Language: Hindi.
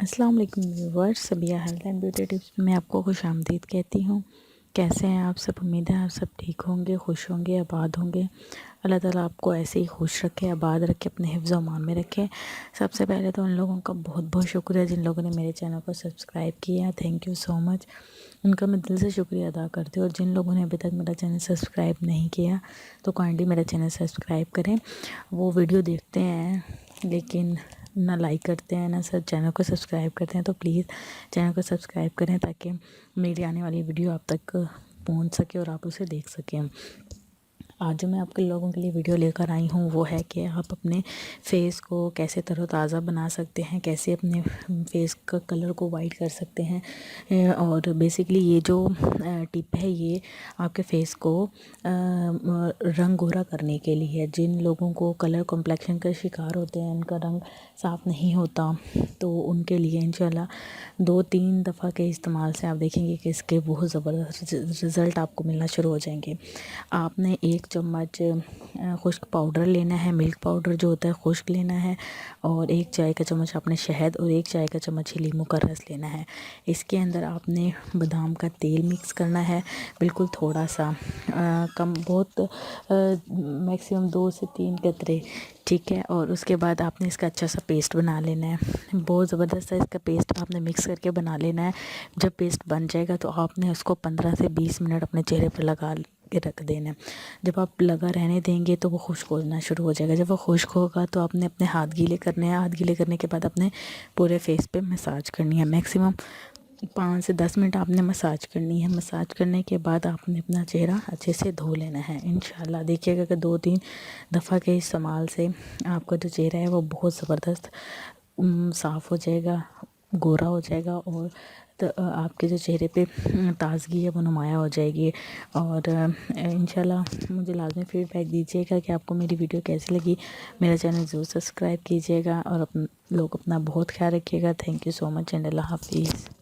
अस्सलाम वालेकुम viewers, Sabiya health and beauty tips में आपको खुशामदीद कहती हूँ। कैसे हैं आप सब? उम्मीद है आप सब ठीक होंगे, खुश होंगे, आबाद होंगे। अल्लाह ताला आपको ऐसे ही खुश रखे, आबाद रखे, अपने हिफ्ज़ व अमान में रखे। सबसे पहले तो उन लोगों का बहुत बहुत शुक्रिया जिन लोगों ने मेरे चैनल को सब्सक्राइब किया। थैंक यू सो मच, उनका मैं दिल से शुक्रिया अदा करती हूँ। और जिन लोगों ने अभी तक मेरा चैनल सब्सक्राइब नहीं किया तो काइंडली मेरा चैनल सब्सक्राइब करें। वो वीडियो देखते हैं लेकिन ना लाइक करते हैं ना सर चैनल को सब्सक्राइब करते हैं, तो प्लीज़ चैनल को सब्सक्राइब करें ताकि मेरी आने वाली वीडियो आप तक पहुंच सके और आप उसे देख सकें। आज जो मैं आपके लोगों के लिए वीडियो लेकर आई हूँ वो है कि आप अपने फेस को कैसे तरोताज़ा बना सकते हैं, कैसे अपने फेस का कलर को वाइट कर सकते हैं। और बेसिकली ये जो टिप है ये आपके फेस को रंग गोरा करने के लिए है। जिन लोगों को कलर कॉम्प्लेक्शन का शिकार होते हैं, उनका रंग साफ़ नहीं होता, तो उनके लिए इंशाल्लाह 2-3 दफ़ा के इस्तेमाल से आप देखेंगे कि इसके बहुत ज़बरदस्त रिज़ल्ट आपको मिलना शुरू हो जाएंगे। आपने 1 चम्मच खुश्क पाउडर लेना है, मिल्क पाउडर जो होता है खुश्क लेना है, और 1 चाय का चम्मच आपने शहद और 1 चाय का चम्मच ही लीमू का रस लेना है। इसके अंदर आपने बादाम का तेल मिक्स करना है, बिल्कुल थोड़ा सा, कम बहुत, मैक्सिमम 2 से 3 कतरे, ठीक है। और उसके बाद आपने इसका अच्छा सा पेस्ट बना लेना है। बहुत ज़बरदस्त है इसका पेस्ट आपने मिक्स करके बना लेना है। जब पेस्ट बन जाएगा तो आपने उसको 15 से 20 मिनट अपने चेहरे पर लगा के रख देना है। जब आप लगा रहने देंगे तो वो खुश्क होना शुरू हो जाएगा। जब वो खुश्क होगा तो आपने अपने हाथ गीले करने हैं। हाथ गीले करने के बाद अपने पूरे फेस पे मसाज करनी है। मैक्सिमम 5 से 10 मिनट आपने मसाज करनी है। मसाज करने के बाद आपने अपना चेहरा अच्छे से धो लेना है। इंशाल्लाह देखिएगा कि 2-3 दफ़ा के इस्तेमाल से आपका जो चेहरा है वो बहुत ज़बरदस्त साफ़ हो जाएगा, गोरा हो जाएगा, और तो आपके जो चेहरे पे ताज़गी है वो नुमाया हो जाएगी। और इंशाल्लाह मुझे लाज़मी फ़ीडबैक दीजिएगा कि आपको मेरी वीडियो कैसी लगी। मेरा चैनल ज़रूर सब्सक्राइब कीजिएगा और लोग अपना बहुत ख्याल रखिएगा। Thank you so much and अल्लाह हाफ़िज़।